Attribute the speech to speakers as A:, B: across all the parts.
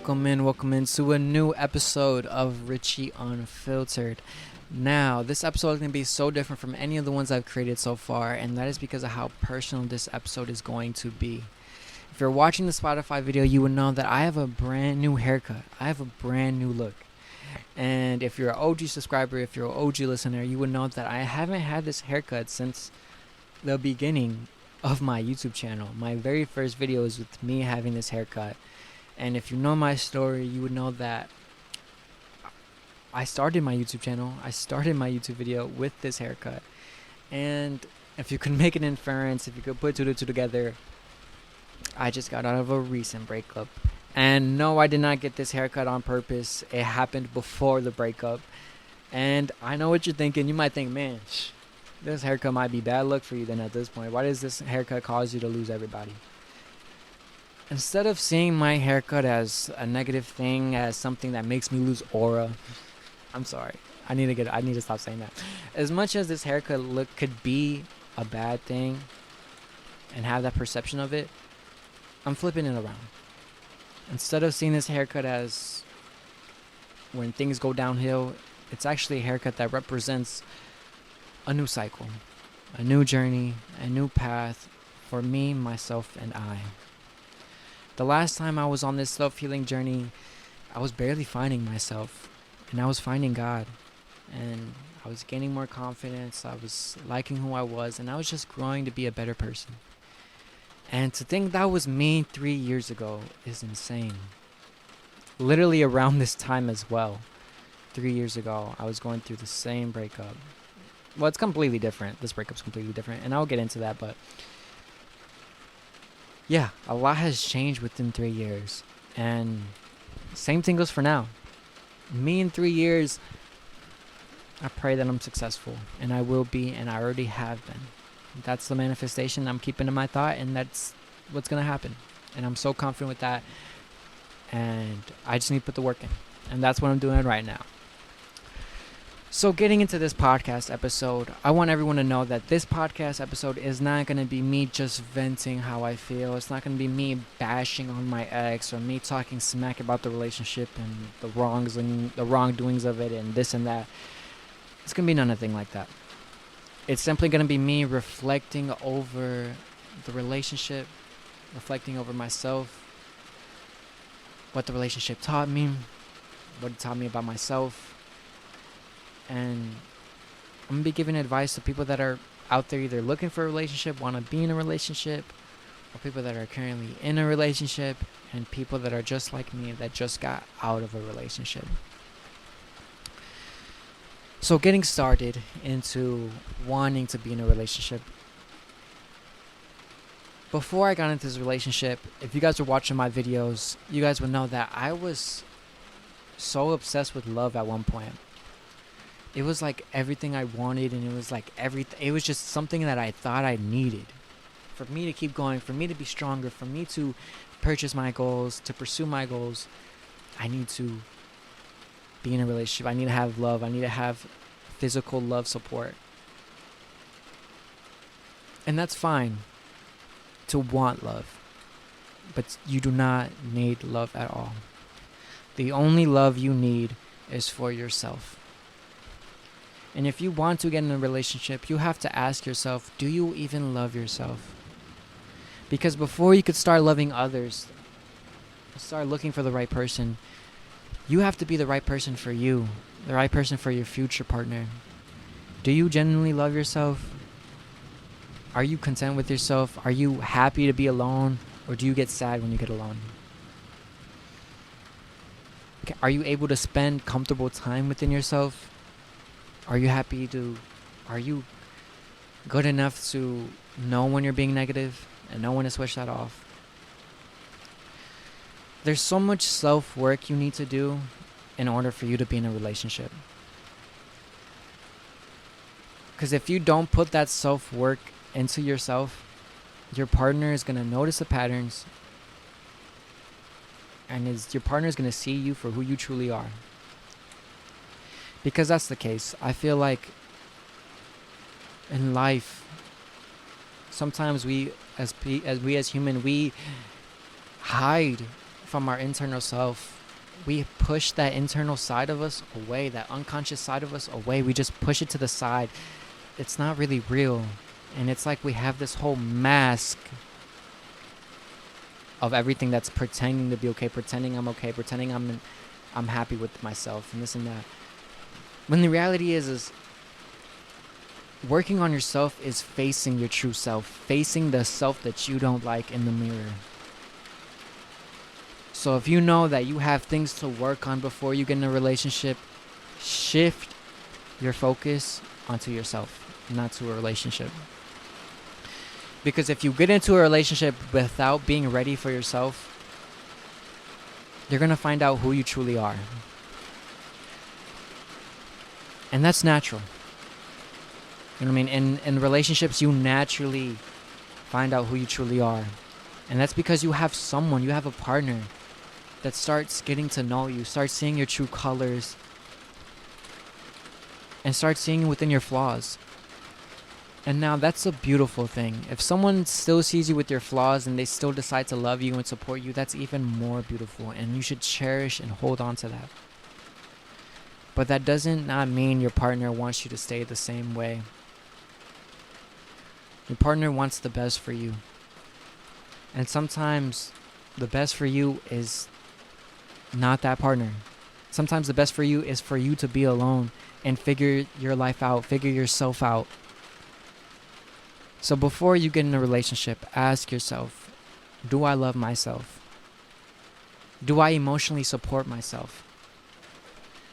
A: welcome into a new episode of Richie Unfiltered. Now, this episode is going to be so different from any of the ones I've created so far, and that is because of how personal this episode is going to be. If you're watching the Spotify video, you would know that I have a brand new haircut. I have a brand new look. And if you're an OG subscriber, if you're an OG listener, you would know that I haven't had this haircut since the beginning of my YouTube channel. My very first video is with me having this haircut. And if you know my story, you would know that I started my YouTube channel. I started my YouTube video with this haircut. And if you could make an inference, if you could put two to two together, I just got out of a recent breakup. And no, I did not get this haircut on purpose. It happened before the breakup. And I know what you're thinking. You might think, man, this haircut might be bad luck for you then at this point. Why does this haircut cause you to lose everybody? Instead of seeing my haircut as a negative thing, as something that makes me lose aura, I'm sorry. I need to stop saying that. As much as this haircut look could be a bad thing and have that perception of it, I'm flipping it around. Instead of seeing this haircut as when things go downhill, it's actually a haircut that represents a new cycle, a new journey, a new path for me, myself, and I. The last time I was on this self-healing journey, I was barely finding myself, and I was finding God, and I was gaining more confidence. I was liking who I was, and I was just growing to be a better person. And to think that was me 3 years ago is insane. Literally around this time as well, 3 years ago, I was going through the same breakup. Well, it's completely different. This breakup's completely different, and I'll get into that, but yeah, a lot has changed within 3 years. And same thing goes for now. Me in 3 years, I pray that I'm successful. And I will be, and I already have been. That's the manifestation I'm keeping in my thought, and that's what's going to happen. And I'm so confident with that. And I just need to put the work in. And that's what I'm doing right now. So getting into this podcast episode, I want everyone to know that this podcast episode is not going to be me just venting how I feel. It's not going to be me bashing on my ex or me talking smack about the relationship and the wrongs and the wrongdoings of it and this and that. It's going to be nothing like that. It's simply going to be me reflecting over the relationship, reflecting over myself, what the relationship taught me, what it taught me about myself. And I'm going to be giving advice to people that are out there either looking for a relationship, want to be in a relationship, or people that are currently in a relationship, and people that are just like me that just got out of a relationship. So getting started into wanting to be in a relationship. Before I got into this relationship, if you guys were watching my videos, you guys would know that I was so obsessed with love at one point. It was like everything I wanted, and it was like it was just something that I thought I needed for me to keep going, for me to be stronger, for me to purchase my goals, to pursue my goals. I need to be in a relationship. I need to have love. I need to have physical love support. And that's fine to want love, but you do not need love at all. The only love you need is for yourself. And if you want to get in a relationship, you have to ask yourself, do you even love yourself? Because before you could start loving others, start looking for the right person, you have to be the right person for you, the right person for your future partner. Do you genuinely love yourself? Are you content with yourself? Are you happy to be alone? Or do you get sad when you get alone? Are you able to spend comfortable time within yourself? Are you good enough to know when you're being negative and know when to switch that off? There's so much self-work you need to do in order for you to be in a relationship. Because if you don't put that self-work into yourself, your partner is going to notice the patterns, and your partner is going to see you for who you truly are. Because that's the case. I feel like in life, sometimes we as human, we hide from our internal self, we push that internal side of us away, that unconscious side of us away. We just push it to the side. It's not really real. And it's like we have this whole mask of everything that's pretending to be okay, pretending I'm okay, pretending I'm happy with myself and this and that. When the reality is working on yourself is facing your true self, facing the self that you don't like in the mirror. So if you know that you have things to work on before you get in a relationship, shift your focus onto yourself, not to a relationship. Because if you get into a relationship without being ready for yourself, you're going to find out who you truly are. And that's natural. You know what I mean? In relationships, you naturally find out who you truly are. And that's because you have someone, you have a partner that starts getting to know you, starts seeing your true colors, and starts seeing within your flaws. And now that's a beautiful thing. If someone still sees you with your flaws and they still decide to love you and support you, that's even more beautiful. And you should cherish and hold on to that. But that doesn't not mean your partner wants you to stay the same way. Your partner wants the best for you. And sometimes the best for you is not that partner. Sometimes the best for you is for you to be alone and figure your life out, figure yourself out. So before you get in a relationship, ask yourself, do I love myself? Do I emotionally support myself?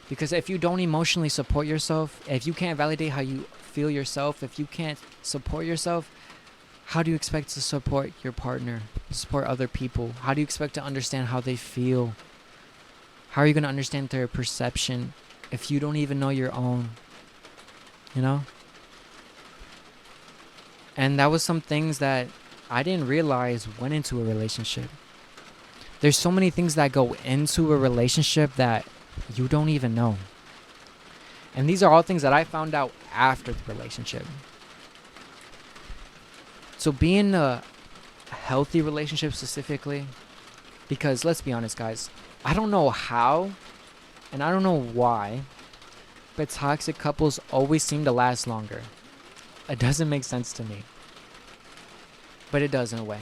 A: Because if you don't emotionally support yourself, if you can't validate how you feel yourself, if you can't support yourself, how do you expect to support your partner, support other people? How do you expect to understand how they feel? How are you going to understand their perception if you don't even know your own? You know? And that was some things that I didn't realize went into a relationship. There's so many things that go into a relationship that you don't even know. And these are all things that I found out after the relationship. So be in a healthy relationship specifically, because let's be honest, guys, I don't know how and I don't know why, but toxic couples always seem to last longer. It doesn't make sense to me, but it does in a way.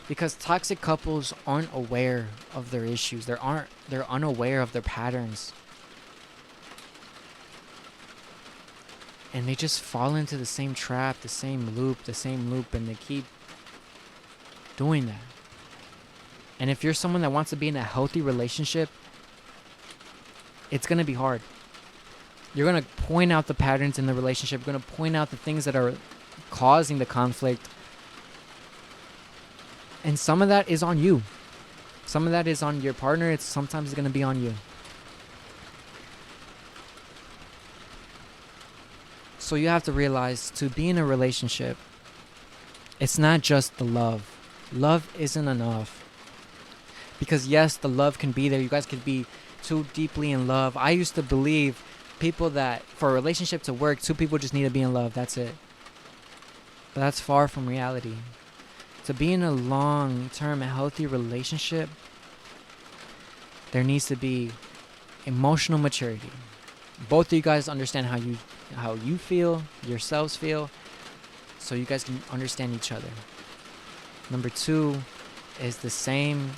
A: Because toxic couples aren't aware of their issues. They're unaware of their patterns. And they just fall into the same trap, the same loop, and they keep doing that. And if you're someone that wants to be in a healthy relationship, it's going to be hard. You're going to point out the patterns in the relationship. You're going to point out the things that are causing the conflict. And some of that is on you. Some of that is on your partner. Sometimes it's going to be on you. So you have to realize, to be in a relationship, it's not just the love. Love isn't enough. Because yes, the love can be there. You guys could be too deeply in love. I used to believe people that for a relationship to work, two people just need to be in love. That's it. But that's far from reality. To be in a long-term, healthy relationship, there needs to be emotional maturity. Both of you guys understand how you feel, yourselves feel, so you guys can understand each other. Number 2 is the same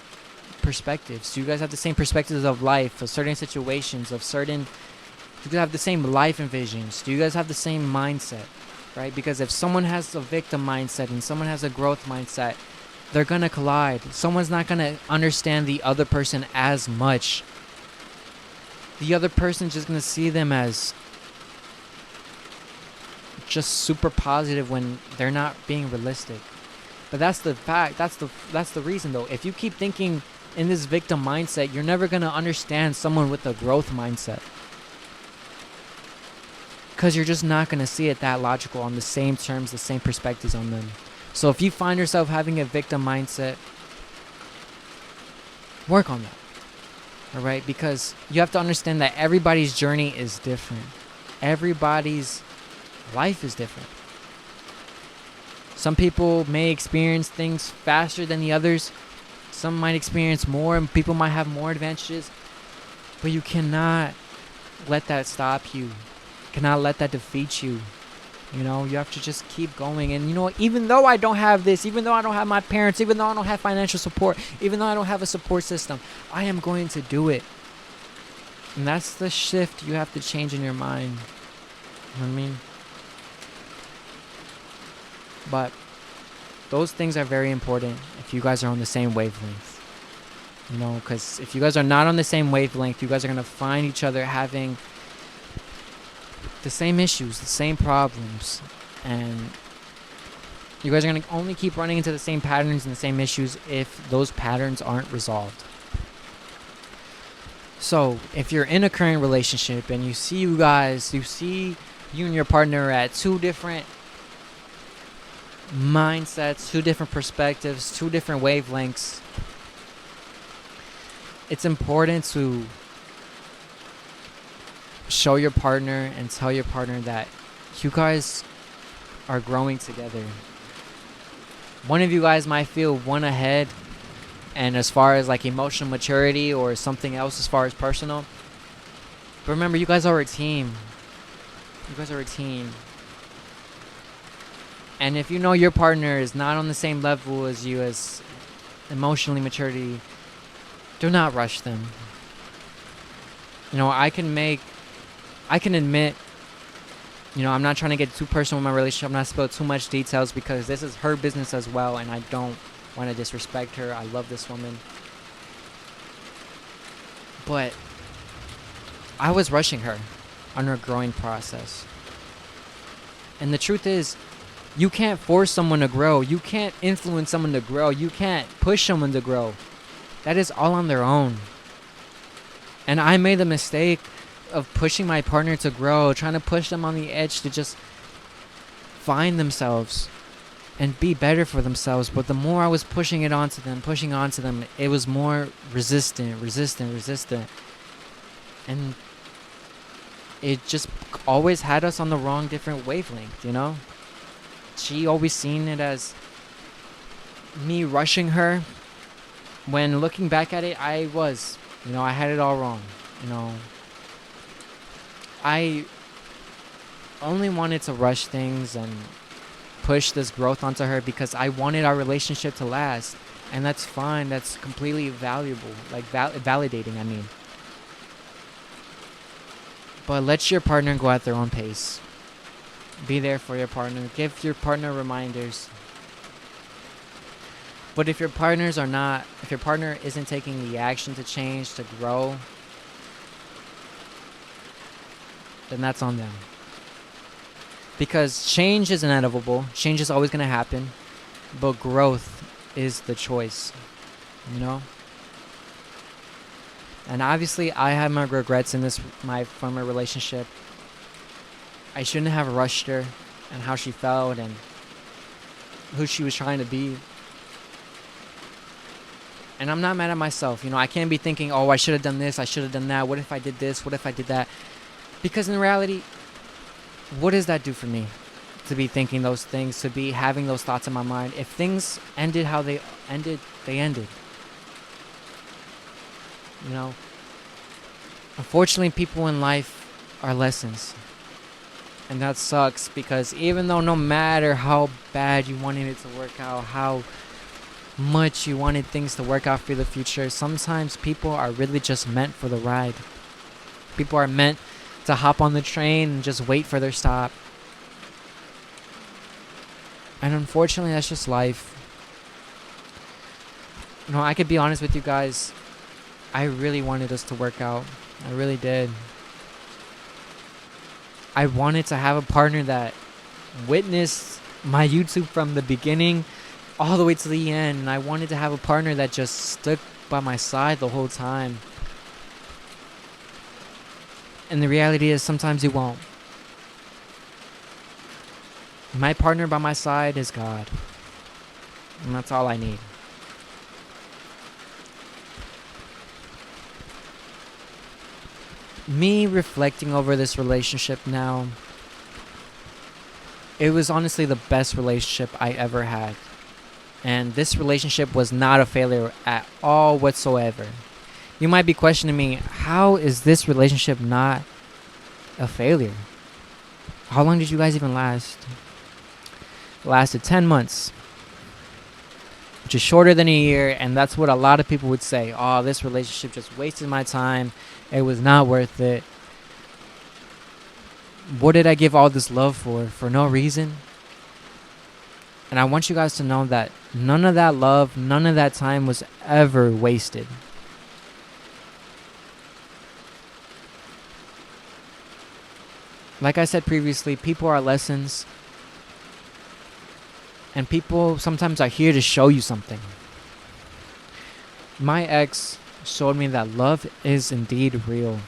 A: perspectives. So you guys have the same perspectives of life, of certain situations, you guys have the same life and visions. Do you guys have the same mindset? Right? Because if someone has a victim mindset and someone has a growth mindset, they're going to collide. Someone's not going to understand the other person as much. The other person's just going to see them as just super positive when they're not being realistic. But that's the fact. That's the reason, though. If you keep thinking in this victim mindset, you're never going to understand someone with a growth mindset. Because you're just not going to see it that logical on the same terms, the same perspectives on them. So if you find yourself having a victim mindset, work on that. All right? Because you have to understand that everybody's journey is different. Everybody's life is different. Some people may experience things faster than the others. Some might experience more and people might have more advantages, but you cannot let that stop you. You cannot let that defeat you. You know, you have to just keep going. And you know what? Even though I don't have this, even though I don't have my parents, even though I don't have financial support, even though I don't have a support system, I am going to do it. And that's the shift you have to change in your mind. You know what I mean? But those things are very important if you guys are on the same wavelength. You know, because if you guys are not on the same wavelength, you guys are going to find each other having the same issues, the same problems, and you guys are going to only keep running into the same patterns and the same issues if those patterns aren't resolved. So if you're in a current relationship and you see you and your partner at two different mindsets, two different perspectives, two different wavelengths, it's important to show your partner and tell your partner that you guys are growing together. One of you guys might feel one ahead, and as far as like emotional maturity or something else as far as personal, but remember, you guys are a team. You guys are a team. And if you know your partner is not on the same level as you as emotionally maturity, do not rush them. You know, I can admit, you know, I'm not trying to get too personal in my relationship. I'm not spill too much details because this is her business as well, and I don't want to disrespect her. I love this woman. But I was rushing her on her growing process. And the truth is, you can't force someone to grow. You can't influence someone to grow. You can't push someone to grow. That is all on their own. And I made the mistake of pushing my partner to grow, trying to push them on the edge to just find themselves and be better for themselves. But the more I was pushing onto them, it was more resistant. And it just always had us on the wrong different wavelength, you know? She always seen it as me rushing her, when looking back at it, I had it all wrong, you know? I only wanted to rush things and push this growth onto her because I wanted our relationship to last. And that's fine. That's completely valuable. Like, validating, I mean. But let your partner go at their own pace. Be there for your partner. Give your partner reminders. But if your partner isn't taking the action to change, to grow, then that's on them. Because change is inevitable. Change is always going to happen. But growth is the choice. You know? And obviously, I have my regrets in my former relationship. I shouldn't have rushed her and how she felt and who she was trying to be. And I'm not mad at myself. You know, I can't be thinking, oh, I should have done this, I should have done that. What if I did this? What if I did that? Because in reality, what does that do for me? To be thinking those things, to be having those thoughts in my mind. If things ended how they ended, they ended. You know? Unfortunately, people in life are lessons. And that sucks because even though no matter how bad you wanted it to work out, how much you wanted things to work out for the future, sometimes people are really just meant for the ride. People are meant to hop on the train and just wait for their stop. And unfortunately, that's just life. You know, I could be honest with you guys. I really wanted us to work out. I really did. I wanted to have a partner that witnessed my YouTube from the beginning all the way to the end. And I wanted to have a partner that just stuck by my side the whole time. And the reality is sometimes you won't. My partner by my side is God. And that's all I need. Me reflecting over this relationship now, it was honestly the best relationship I ever had. And this relationship was not a failure at all whatsoever. You might be questioning me, how is this relationship not a failure? How long did you guys even last? It lasted 10 months, which is shorter than a year, and that's what a lot of people would say. Oh, this relationship just wasted my time. It was not worth it. What did I give all this love for? For no reason? And I want you guys to know that none of that love, none of that time was ever wasted. Like I said previously, people are lessons. And people sometimes are here to show you something. My ex showed me that love is indeed real.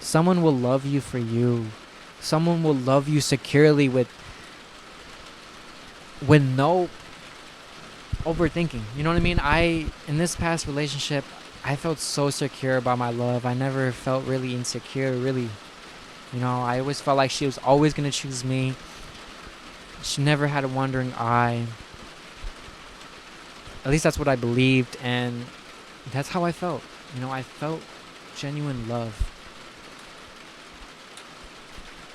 A: Someone will love you for you. Someone will love you securely with no overthinking. You know what I mean? In this past relationship, I felt so secure about my love. I never felt really insecure, really. You know, I always felt like she was always going to choose me. She never had a wandering eye. At least that's what I believed, and that's how I felt. You know, I felt genuine love.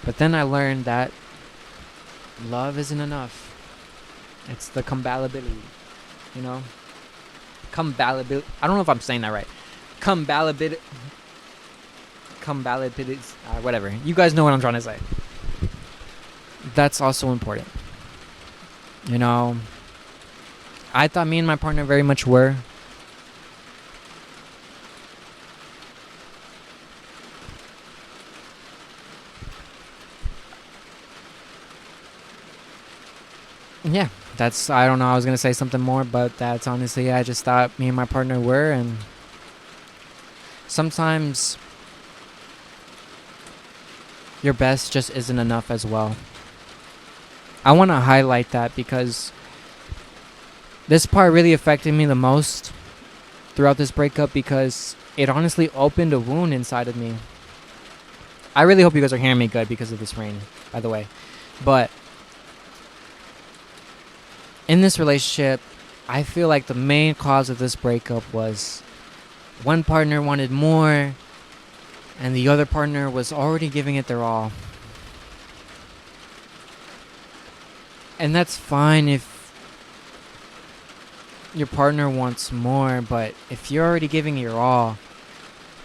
A: But then I learned that love isn't enough. It's the compatibility, you know? Compatibility. I don't know if I'm saying that right. Compatibility. Whatever. You guys know what I'm trying to say. That's also important. You know, I thought me and my partner very much were. Yeah, I don't know, I was going to say something more, but that's honestly, I just thought me and my partner were, and sometimes your best just isn't enough as well. I want to highlight that because this part really affected me the most throughout this breakup, because it honestly opened a wound inside of me. I really hope you guys are hearing me good because of this rain, by the way. But in this relationship, I feel like the main cause of this breakup was one partner wanted more and the other partner was already giving it their all. And that's fine if your partner wants more, but if you're already giving your all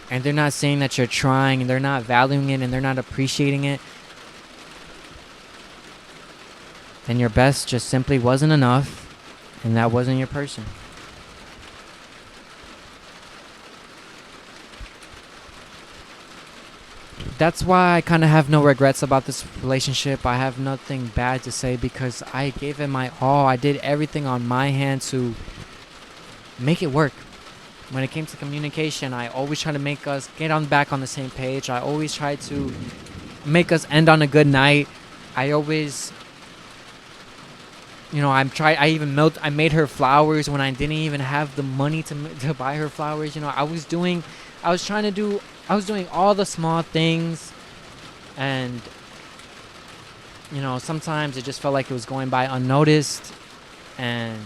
A: and they're not saying that you're trying and they're not valuing it and they're not appreciating it, then your best just simply wasn't enough, and that wasn't your person. That's why I kind of have no regrets about this relationship. I have nothing bad to say because I gave it my all. I did everything on my hand to make it work. When it came to communication, I always try to make us get back on the same page. I always try to make us end on a good night. I always, you know, I made her flowers when I didn't even have the money to buy her flowers. You know, I was doing all the small things, and you know, sometimes it just felt like it was going by unnoticed, and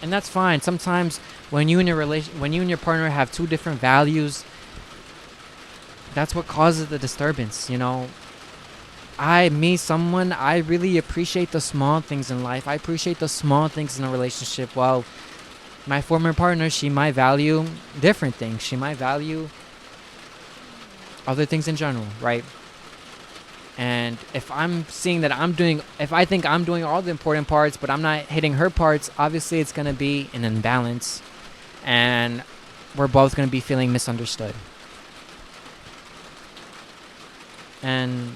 A: that's fine. Sometimes when you and your partner have two different values, that's what causes the disturbance, you know. I really appreciate the small things in life. I appreciate the small things in a relationship. While my former partner, she might value different things. She might value other things in general, right? And if I'm seeing that if I think I'm doing all the important parts, but I'm not hitting her parts, obviously it's going to be an imbalance. And we're both going to be feeling misunderstood. And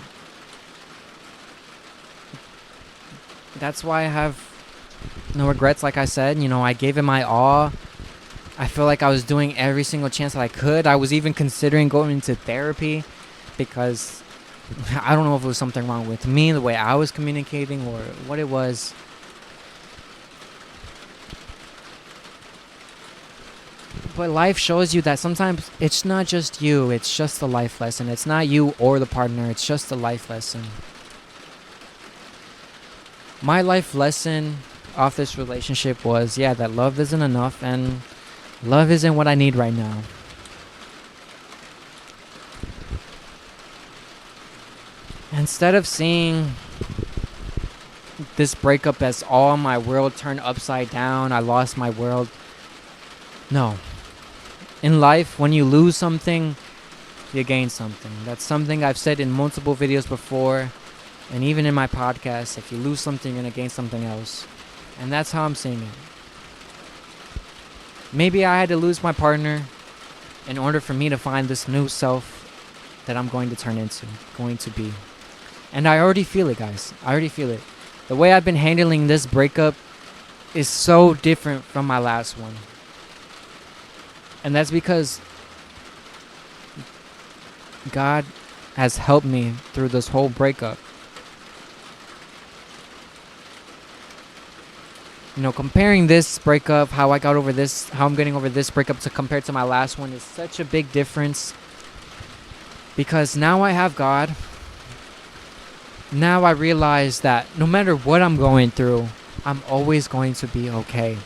A: that's why I have no regrets. Like I said, you know, I gave it my all. I feel like I was doing every single chance that I could. I was even considering going into therapy because I don't know if it was something wrong with me, the way I was communicating, or what it was. But life shows you that sometimes it's not just you, it's just the life lesson. It's not you or the partner, it's just the life lesson. My life lesson off this relationship was, yeah, that love isn't enough and love isn't what I need right now. Instead of seeing this breakup as all my world turned upside down, I lost my world. No. In life, when you lose something, you gain something. That's something I've said in multiple videos before, and even in my podcast. If you lose something, you're going to gain something else. And that's how I'm seeing it. Maybe I had to lose my partner in order for me to find this new self that I'm going to turn into, going to be. And I already feel it, guys. I already feel it. The way I've been handling this breakup is so different from my last one. And that's because God has helped me through this whole breakup. You know, comparing this breakup, how I got over this, how I'm getting over this breakup to compared to my last one is such a big difference. Because now I have God. Now I realize that no matter what I'm going through, I'm always going to be okay.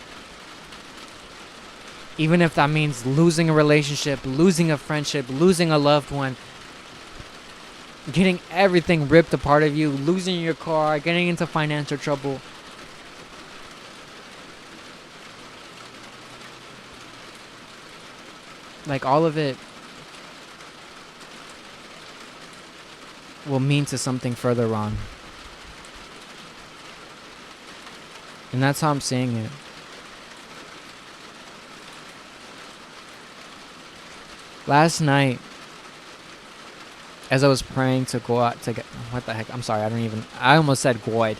A: Even if that means losing a relationship, losing a friendship, losing a loved one, getting everything ripped apart of you, losing your car, getting into financial trouble. Like, all of it will mean to something further on. And that's how I'm seeing it. Last night, as I was praying to go out to get, what the heck? I'm sorry, I almost said God.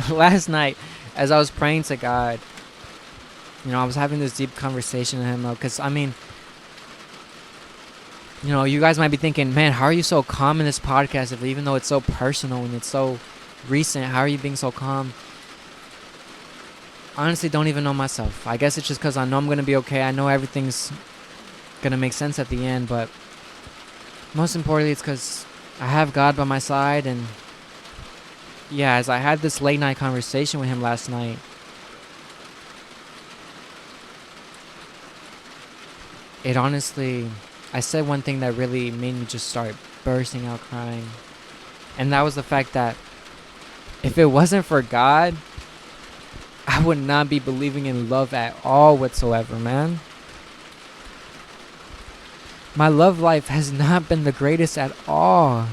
A: Last night, as I was praying to God, you know, I was having this deep conversation with him, because, I mean, you know, you guys might be thinking, man, how are you so calm in this podcast? If even though it's so personal and it's so recent, how are you being so calm? Honestly, don't even know myself. I guess it's just because I know I'm going to be okay. I know everything's going to make sense at the end. But most importantly, it's because I have God by my side. And yeah, as I had this late night conversation with him last night, it honestly, I said one thing that really made me just start bursting out crying. And that was the fact that if it wasn't for God, I would not be believing in love at all whatsoever, man. My love life has not been the greatest at all.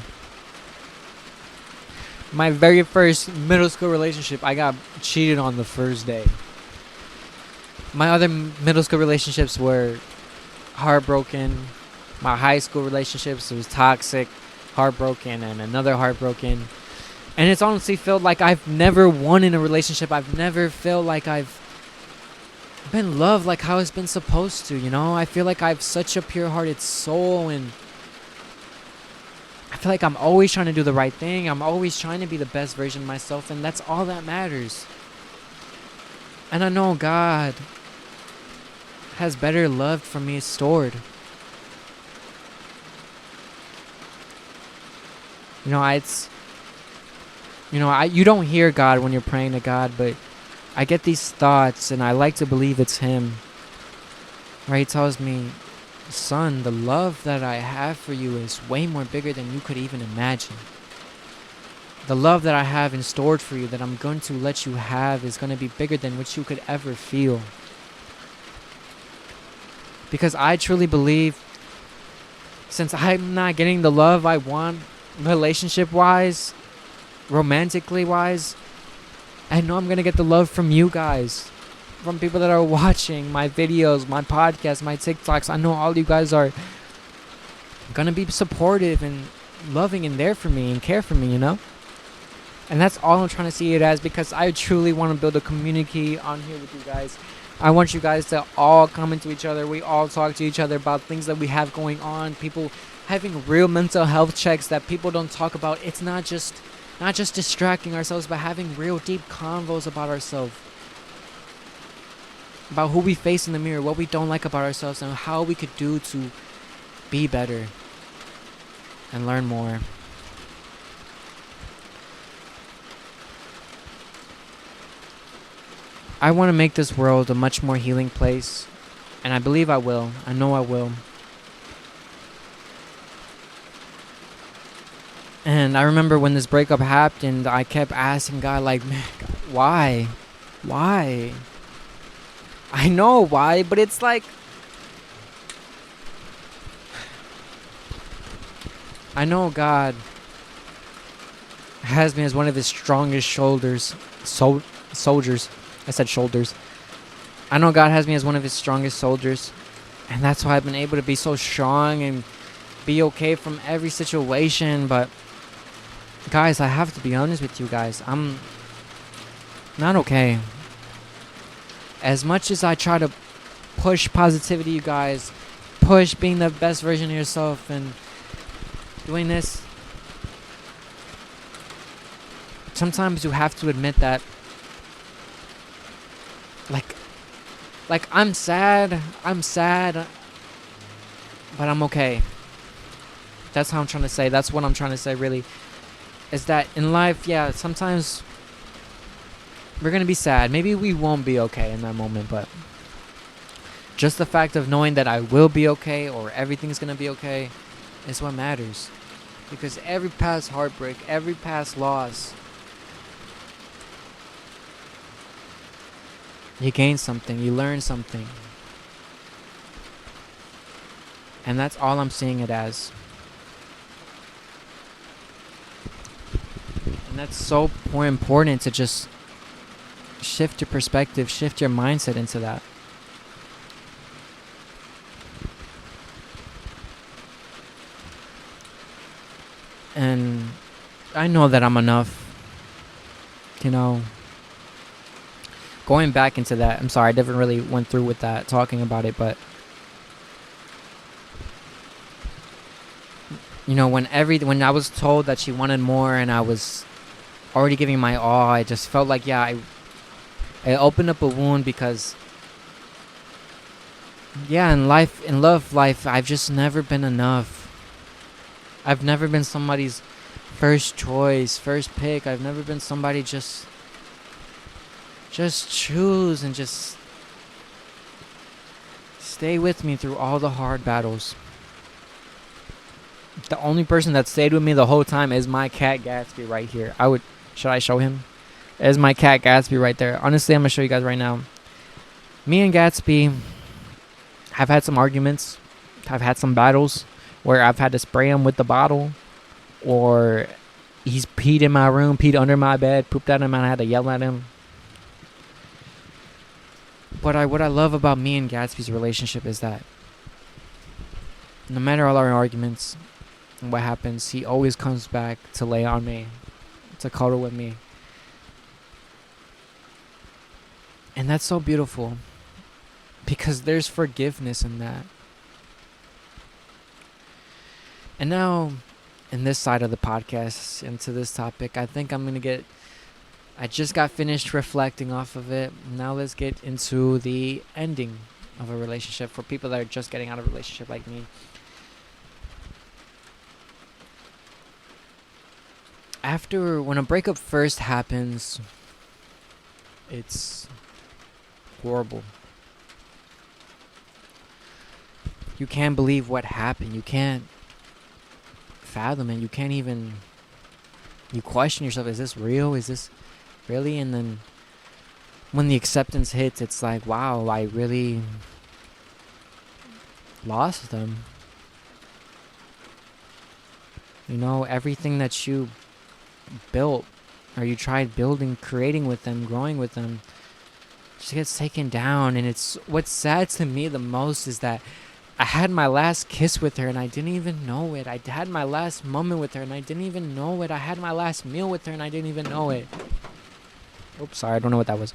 A: My very first middle school relationship, I got cheated on the first day. My other middle school relationships were heartbroken. My high school relationships, it was toxic, heartbroken, and another heartbroken. And it's honestly felt like I've never won in a relationship. I've never felt like I've been loved like how it's been supposed to, you know? I feel like I have such a pure-hearted soul, and I feel like I'm always trying to do the right thing. I'm always trying to be the best version of myself, and that's all that matters. And I know God has better love for me stored. You know, you don't hear God when you're praying to God, but I get these thoughts, and I like to believe it's Him. Right? He tells me, son, the love that I have for you is way more bigger than you could even imagine. The love that I have in stored for you, that I'm going to let you have, is going to be bigger than what you could ever feel. Because I truly believe, since I'm not getting the love I want, relationship-wise, romantically-wise, I know I'm going to get the love from you guys. From people that are watching my videos, my podcasts, my TikToks. I know all you guys are going to be supportive and loving and there for me and care for me, you know? And that's all I'm trying to see it as, because I truly want to build a community on here with you guys. I want you guys to all come into each other. We all talk to each other about things that we have going on. People having real mental health checks that people don't talk about. It's not just distracting ourselves, but having real deep convos about ourselves. About who we face in the mirror, what we don't like about ourselves, and how we could do to be better and learn more. I want to make this world a much more healing place, and I believe I will. I know I will. And I remember when this breakup happened, I kept asking God, like, man, God, why? Why? I know why, but it's like, I know God has me as one of his strongest soldiers. I said shoulders. I know God has me as one of his strongest soldiers. And that's why I've been able to be so strong and be okay from every situation. But, guys, I have to be honest with you guys. I'm not okay. As much as I try to push positivity, you guys, push being the best version of yourself and doing this, sometimes you have to admit that, like I'm sad, but I'm okay. That's how I'm trying to say. That's what I'm trying to say, really, is that in life, yeah, sometimes we're going to be sad. Maybe we won't be okay in that moment, but just the fact of knowing that I will be okay or everything's going to be okay is what matters. Because every past heartbreak, every past loss, you gain something, you learn something. And that's all I'm seeing it as. And that's so more important to just shift your perspective, shift your mindset into that. And I know that I'm enough. You know, going back into that, I'm sorry, I never really went through with that, talking about it, but you know, when I was told that she wanted more and I was already giving my all, I just felt like, yeah, I opened up a wound because, yeah, in life, I've just never been enough. I've never been somebody's first choice, first pick. I've never been somebody just choose and just stay with me through all the hard battles. The only person that stayed with me the whole time is my cat Gatsby right here. Should I show him? Is my cat Gatsby right there. Honestly, I'm going to show you guys right now. Me and Gatsby have had some arguments. I've had some battles where I've had to spray him with the bottle, or he's peed in my room, peed under my bed, pooped at him, and I had to yell at him. But what I love about me and Gatsby's relationship is that no matter all our arguments and what happens, he always comes back to lay on me, to cuddle with me. And that's so beautiful because there's forgiveness in that. And now, in this side of the podcast, into this topic, I think I just got finished reflecting off of it. Now let's get into the ending of a relationship for people that are just getting out of a relationship like me. When a breakup first happens, it's horrible. You can't believe what happened. You can't fathom it. You question yourself, is this real? Is this really? And then when the acceptance hits, it's like, wow, I really lost them. You know, everything that you built or you tried building, creating with them, growing with them, just gets taken down. And it's what's sad to me the most is that I had my last kiss with her and I didn't even know it. I had my last moment with her and I didn't even know it. I had my last meal with her and I didn't even know it. Oops, sorry, I don't know what that was.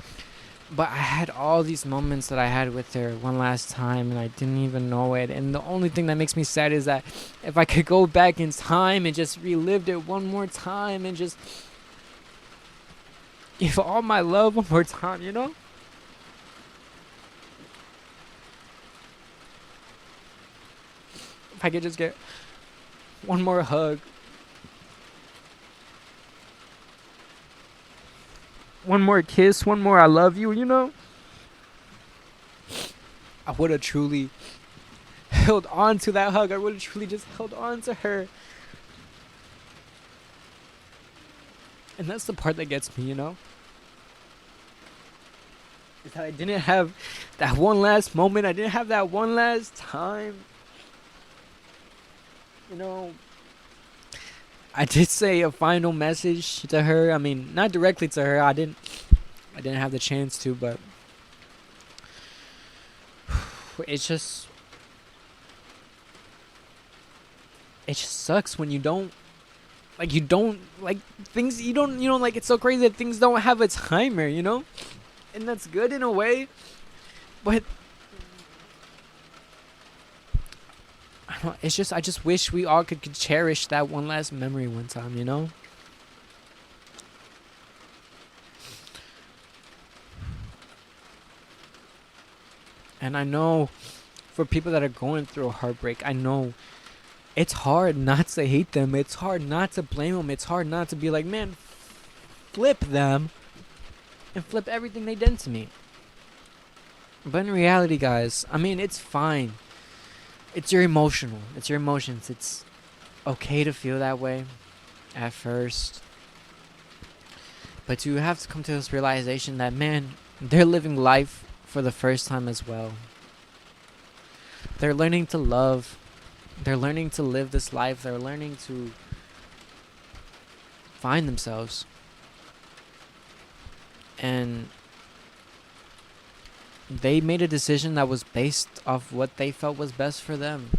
A: But I had all these moments that I had with her one last time and I didn't even know it. And the only thing that makes me sad is that if I could go back in time and just relive it one more time and just give all my love one more time, you know? If I could just get one more hug. one more kiss, one more I love you, you know, I would have truly held on to that hug. I would have truly just held on to her. And that's the part that gets me, you know? Is that I didn't have that one last moment. I didn't have that one last time. You know, I did say a final message to her. I mean, not directly to her. I didn't have the chance to, but it's just sucks when you don't like things. You don't like, it's so crazy that things don't have a timer, you know? And that's good in a way, but it's just, I just wish we all could cherish that one last memory one time, you know? And I know for people that are going through a heartbreak, I know it's hard not to hate them. It's hard not to blame them. It's hard not to be like, man, flip them and flip everything they did to me. But in reality, guys, I mean, it's fine. It's your emotional. It's your emotions. It's okay to feel that way at first. But you have to come to this realization that, man, they're living life for the first time as well. They're learning to love. They're learning to live this life. They're learning to find themselves. And they made a decision that was based off what they felt was best for them.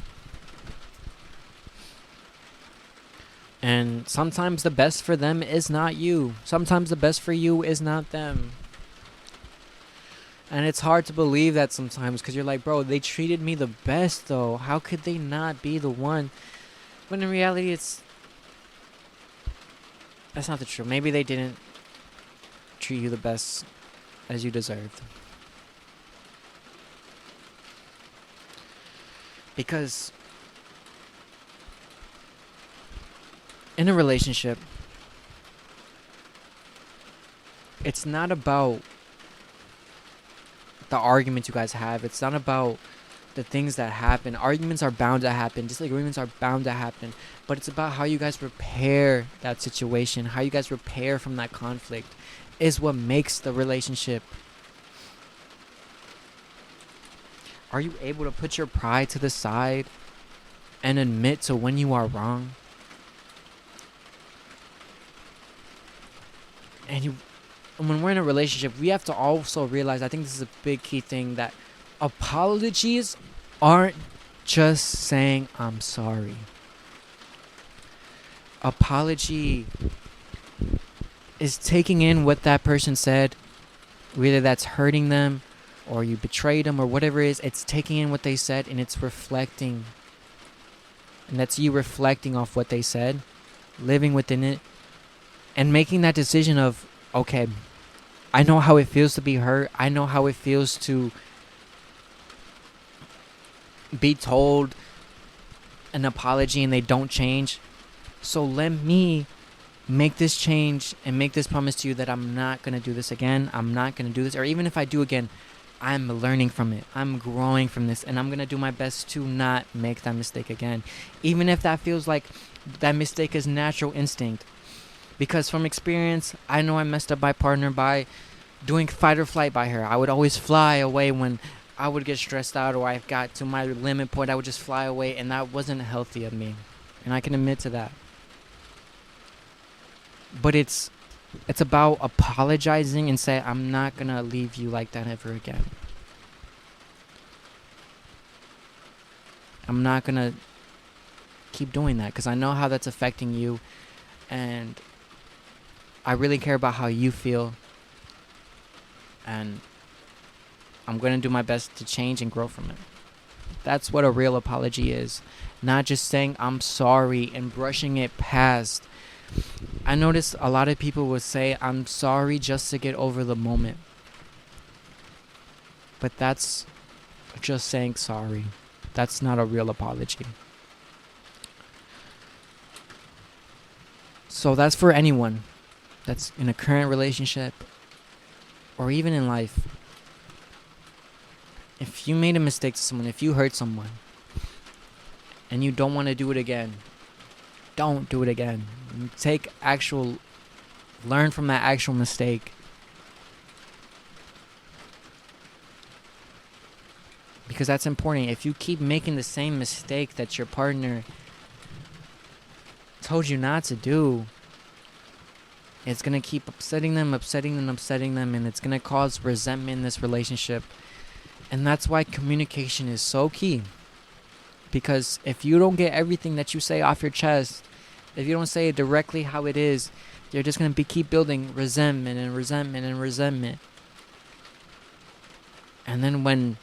A: And sometimes the best for them is not you. Sometimes the best for you is not them. And it's hard to believe that sometimes, because you're like, bro, they treated me the best though. How could they not be the one? But in reality, that's not the truth. Maybe they didn't treat you the best as you deserved. Because in a relationship, it's not about the arguments you guys have. It's not about the things that happen. Arguments are bound to happen. Disagreements are bound to happen. But it's about how you guys repair that situation. How you guys repair from that conflict is what makes the relationship. Are you able to put your pride to the side and admit to when you are wrong? And when we're in a relationship, we have to also realize, I think this is a big key thing, that apologies aren't just saying I'm sorry. Apology is taking in what that person said, whether that's hurting them or you betrayed them or whatever it is. It's taking in what they said and it's reflecting. And that's you reflecting off what they said, living within it, and making that decision of, okay, I know how it feels to be hurt. I know how it feels to be told an apology and they don't change. So let me make this change and make this promise to you that I'm not going to do this again. I'm not going to do this. Or even if I do again, I'm learning from it. I'm growing from this. And I'm going to do my best to not make that mistake again. Even if that feels like that mistake is natural instinct. Because from experience, I know I messed up my partner by doing fight or flight by her. I would always fly away when I would get stressed out or I got to my limit point. I would just fly away, and that wasn't healthy of me. And I can admit to that. But it's about apologizing and say, I'm not going to leave you like that ever again. I'm not going to keep doing that because I know how that's affecting you. And I really care about how you feel. And I'm going to do my best to change and grow from it. That's what a real apology is. Not just saying I'm sorry and brushing it past. I noticed a lot of people would say I'm sorry just to get over the moment. But that's just saying sorry. That's not a real apology. So that's for anyone that's in a current relationship or even in life, if you made a mistake to someone, if you hurt someone, and you don't want to do it again, don't do it again. Learn from that actual mistake. Because that's important. If you keep making the same mistake that your partner told you not to do, it's going to keep upsetting them, and it's going to cause resentment in this relationship. And that's why communication is so key. Because if you don't get everything that you say off your chest, if you don't say it directly how it is, you're just going to keep building resentment. And then when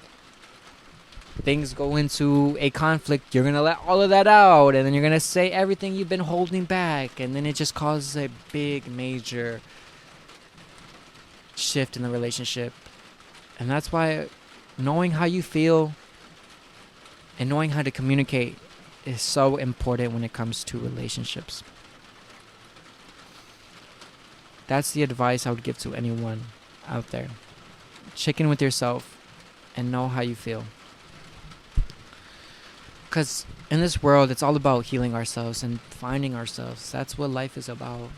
A: things go into a conflict, you're going to let all of that out, and then you're going to say everything you've been holding back, and then it just causes a big, major shift in the relationship. And that's why knowing how you feel and knowing how to communicate is so important when it comes to relationships. That's the advice I would give to anyone out there. Check in with yourself and know how you feel. Because in this world, it's all about healing ourselves and finding ourselves. That's what life is about.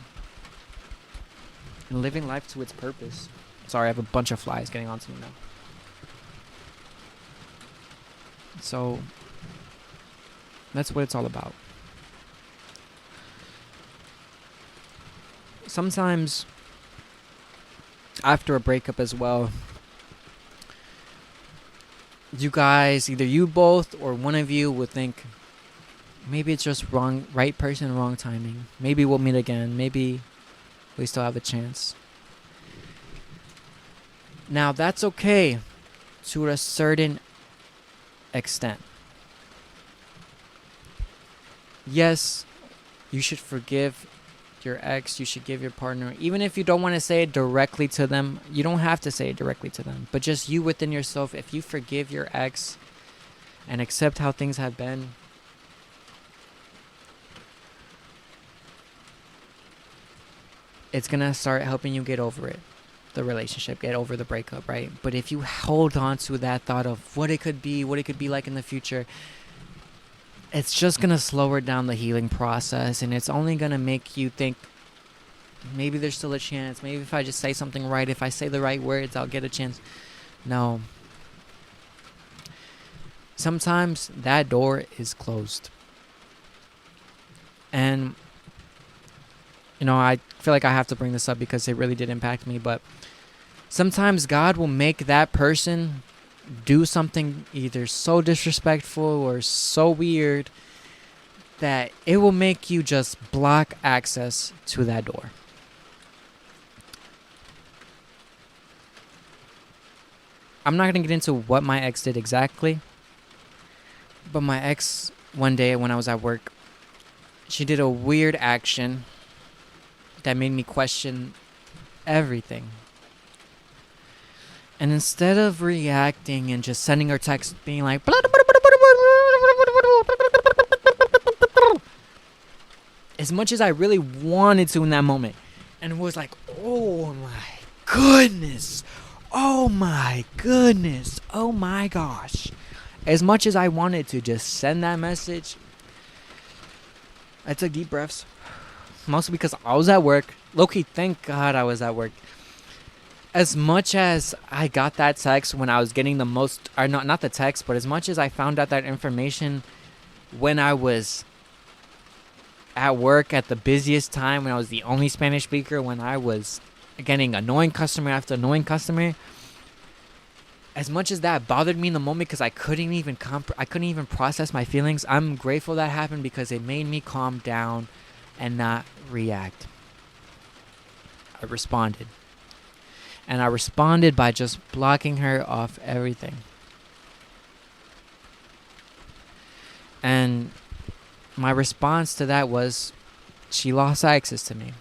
A: And living life to its purpose. Sorry, I have a bunch of flies getting onto me now. So, that's what it's all about. Sometimes, after a breakup as well, you guys, either you both or one of you would think, maybe it's just right person, wrong timing. Maybe we'll meet again. Maybe we still have a chance. Now, that's okay to a certain extent. Yes, you should forgive your ex, you should give your partner, even if you don't want to say it directly to them, you don't have to say it directly to them, but just you within yourself, if you forgive your ex and accept how things have been, it's gonna start helping you get over it, the relationship, get over the breakup, right? But if you hold on to that thought of what it could be like in the future, it's just going to slow down the healing process, and it's only going to make you think, maybe there's still a chance. Maybe if I just say something right, if I say the right words, I'll get a chance. No. Sometimes that door is closed. And, I feel like I have to bring this up because it really did impact me, but sometimes God will make that person do something either so disrespectful or so weird that it will make you just block access to that door. I'm not going to get into what my ex did exactly, but my ex, one day when I was at work, she did a weird action that made me question everything. And instead of reacting and just sending her text being like, as much as I really wanted to in that moment, and it was like, oh my goodness, oh my gosh. As much as I wanted to just send that message, I took deep breaths, mostly because I was at work. Low-key, thank God I was at work. As much as I got that text when I was getting the most, or not the text, but as much as I found out that information when I was at work at the busiest time, when I was the only Spanish speaker, when I was getting annoying customer after annoying customer, as much as that bothered me in the moment because I couldn't even process my feelings, I'm grateful that happened because it made me calm down and not react. I responded. And I responded by just blocking her off everything. And my response to that was, she lost access to me.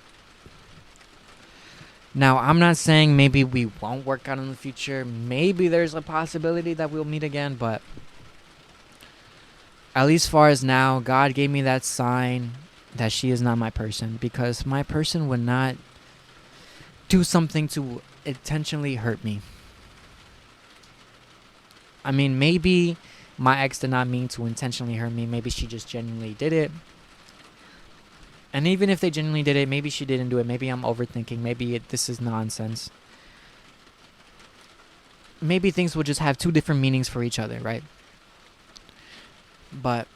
A: Now, I'm not saying maybe we won't work out in the future. Maybe there's a possibility that we'll meet again, but at least far as now, God gave me that sign that she is not my person, because my person would not do something to intentionally hurt me. I mean, maybe my ex did not mean to intentionally hurt me. Maybe she just genuinely did it. And even if they genuinely did it, maybe she didn't do it. Maybe I'm overthinking. Maybe this is nonsense. Maybe things will just have two different meanings for each other, right? But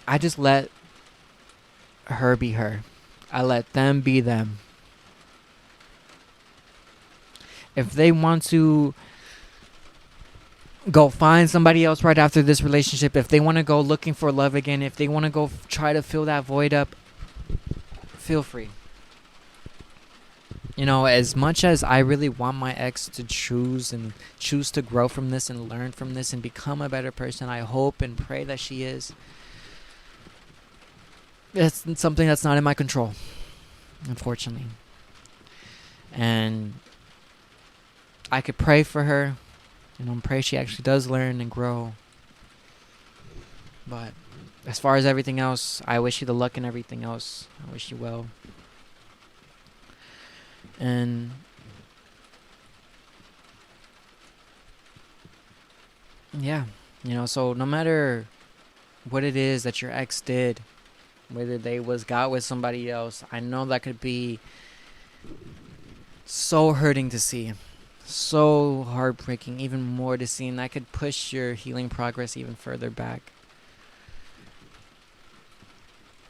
A: I just let her be her. I let them be them. If they want to go find somebody else right after this relationship, if they want to go looking for love again, if they want to go try to fill that void up, feel free. You know, as much as I really want my ex to choose to grow from this and learn from this and become a better person, I hope and pray that she is. It's something that's not in my control, unfortunately. And I could pray for her, pray she actually does learn and grow. But as far as everything else, I wish you the luck in everything else. I wish you well. And yeah, so no matter what it is that your ex did, whether they got with somebody else, I know that could be so hurting to see, so heartbreaking, even more to see, and that could push your healing progress even further back.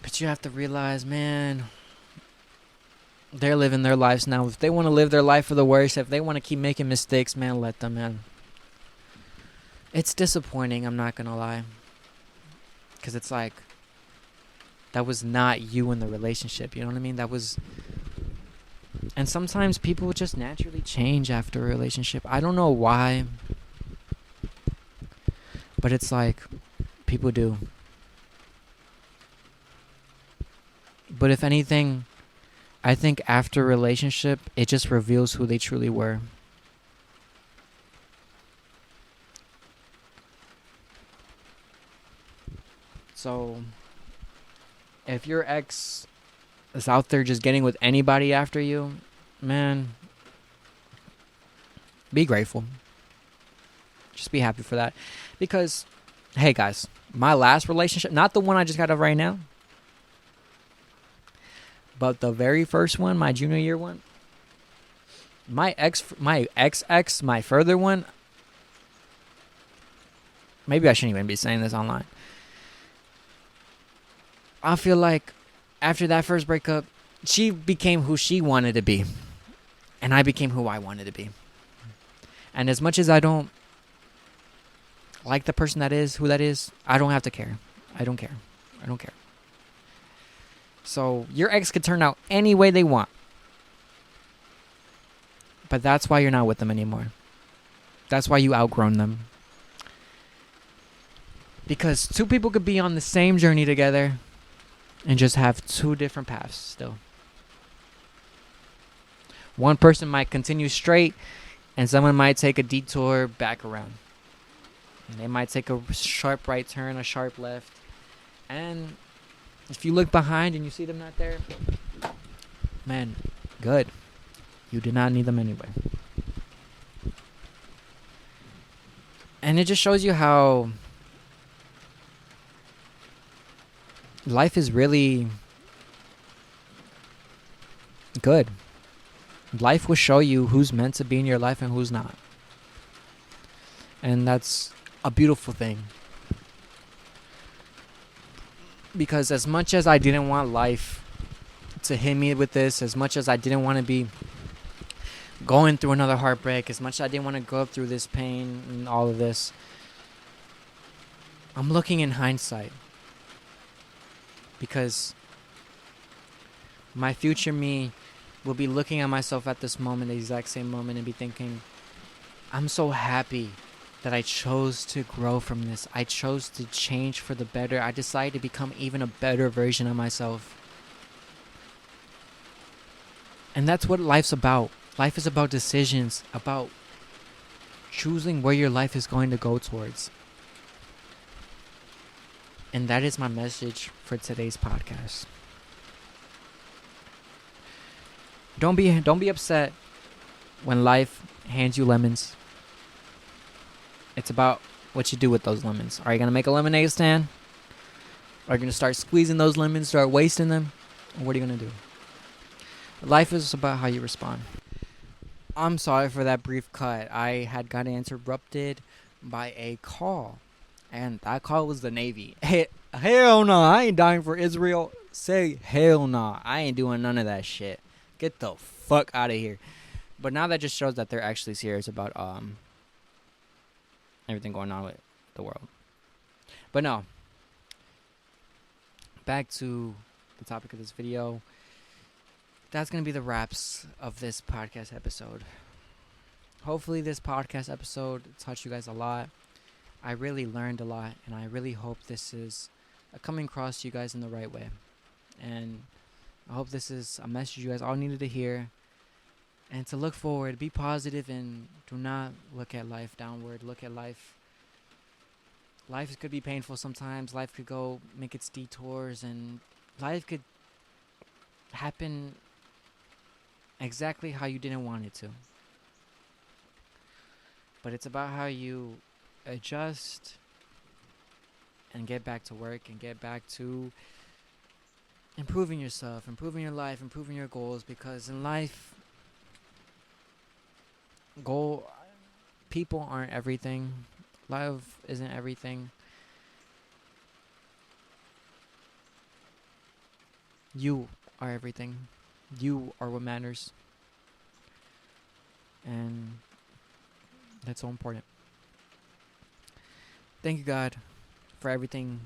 A: But you have to realize, man, they're living their lives now. If they want to live their life for the worst, if they want to keep making mistakes, man, let them, man. It's disappointing, I'm not gonna lie, because it's like, that was not you in the relationship, you know what I mean? That was... And sometimes people just naturally change after a relationship. I don't know why, but it's like, people do. But if anything, I think after a relationship, it just reveals who they truly were. So, if your ex is out there just getting with anybody after you, man, be grateful. Just be happy for that. Because, hey guys, my last relationship, not the one I just got out of right now, but the very first one, my junior year one, my ex, my further one, maybe I shouldn't even be saying this online. I feel like after that first breakup, she became who she wanted to be. And I became who I wanted to be. And as much as I don't like the person that is, who that is, I don't have to care. I don't care. So your ex could turn out any way they want. But that's why you're not with them anymore. That's why you outgrown them. Because two people could be on the same journey together and just have two different paths still. One person might continue straight, and someone might take a detour back around. And they might take a sharp right turn, a sharp left. And if you look behind and you see them not there, man, good. You did not need them anyway. And it just shows you how life is really good. Life will show you who's meant to be in your life and who's not. And that's a beautiful thing. Because as much as I didn't want life to hit me with this, as much as I didn't want to be going through another heartbreak, as much as I didn't want to go through this pain and all of this, I'm looking in hindsight. Because my future me will be looking at myself at this moment, the exact same moment, and be thinking, I'm so happy that I chose to grow from this. I chose to change for the better. I decided to become even a better version of myself. And that's what life's about. Life is about decisions, about choosing where your life is going to go towards. And that is my message for today's podcast. Don't be upset when life hands you lemons. It's about what you do with those lemons. Are you gonna make a lemonade stand? Are you gonna start squeezing those lemons, start wasting them? Or what are you gonna do? Life is about how you respond. I'm sorry for that brief cut. I had got interrupted by a call, and that call was the Navy. Hey, hell no, I ain't dying for Israel. Say hell no, I ain't doing none of that shit. Get the fuck out of here. But now that just shows that they're actually serious about everything going on with the world. But no, back to the topic of this video. That's gonna be the wraps of this podcast episode. Hopefully this podcast episode taught you guys a lot. I really learned a lot, and I really hope this is coming across to you guys in the right way. And I hope this is a message you guys all needed to hear. And to look forward, be positive, and do not look at life downward. Look at life. Life could be painful sometimes. Life could go make its detours, and life could happen exactly how you didn't want it to. But it's about how you adjust and get back to work and get back to improving yourself, improving your life, improving your goals. Because in life, people aren't everything. Love isn't everything. You are everything. You are what matters. And that's so important. Thank you, God, for everything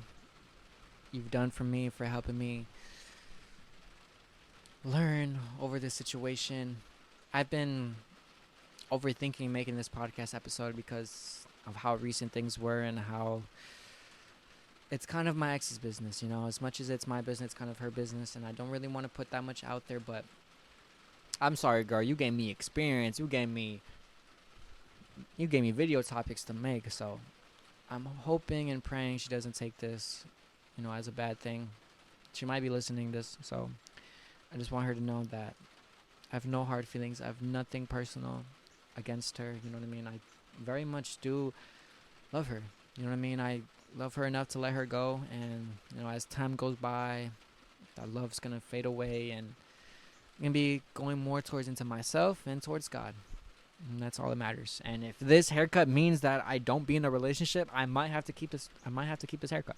A: you've done for me, for helping me learn over this situation. I've been overthinking making this podcast episode because of how recent things were and how it's kind of my ex's business, you know. As much as it's my business, it's kind of her business, and I don't really want to put that much out there. But I'm sorry, girl. You gave me experience. You gave me video topics to make. So I'm hoping and praying she doesn't take this, you know, as a bad thing. She might be listening to this, so I just want her to know that I have no hard feelings. I have nothing personal against her. You know what I mean? I very much do love her. You know what I mean? I love her enough to let her go, and you know, as time goes by, that love's gonna fade away, and I'm gonna be going more towards into myself and towards God, and that's all that matters. And if this haircut means that I don't be in a relationship, I might have to keep this. I might have to keep this haircut.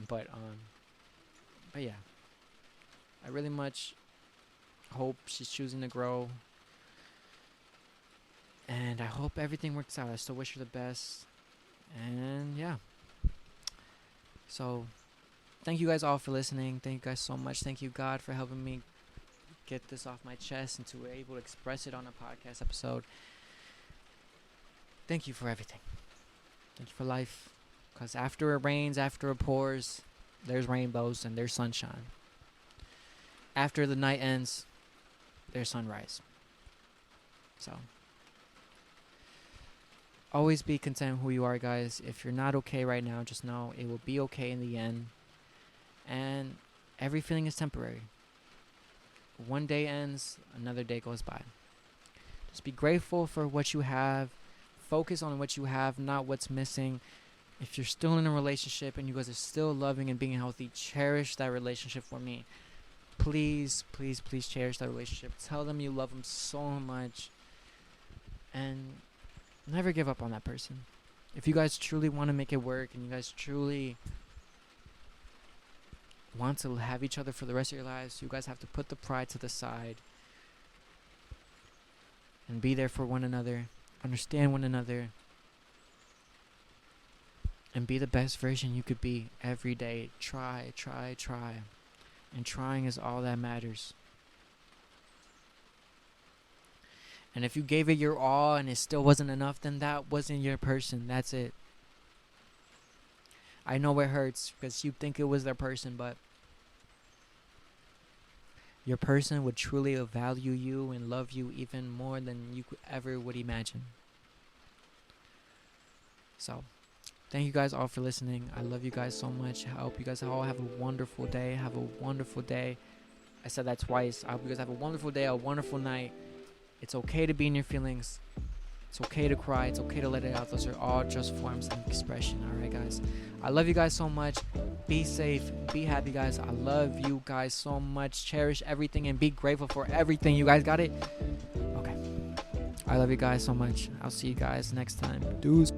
A: But yeah, I really much hope she's choosing to grow, and I hope everything works out. I still wish her the best, and yeah. So, thank you guys all for listening. Thank you guys so much. Thank you, God, for helping me get this off my chest and to be able to express it on a podcast episode. Thank you for everything. Thank you for life. Because after it rains, after it pours, there's rainbows and there's sunshine. After the night ends, there's sunrise. So, always be content who you are, guys. If you're not okay right now, just know it will be okay in the end. And every feeling is temporary. One day ends, another day goes by. Just be grateful for what you have. Focus on what you have, not what's missing. If you're still in a relationship and you guys are still loving and being healthy, cherish that relationship for me. Please, please, please cherish that relationship. Tell them you love them so much. And never give up on that person. If you guys truly want to make it work and you guys truly want to have each other for the rest of your lives, you guys have to put the pride to the side and be there for one another, understand one another, and be the best version you could be every day. Try. And trying is all that matters. And if you gave it your all and it still wasn't enough, then that wasn't your person. That's it. I know it hurts because you think it was their person, but your person would truly value you and love you even more than you ever would imagine. So, thank you guys all for listening. I love you guys so much. I hope you guys all have a wonderful day. Have a wonderful day. I said that twice. I hope you guys have a wonderful day, a wonderful night. It's okay to be in your feelings. It's okay to cry. It's okay to let it out. Those are all just forms of expression. All right, guys. I love you guys so much. Be safe. Be happy, guys. I love you guys so much. Cherish everything and be grateful for everything. You guys got it? Okay. I love you guys so much. I'll see you guys next time. Deuce.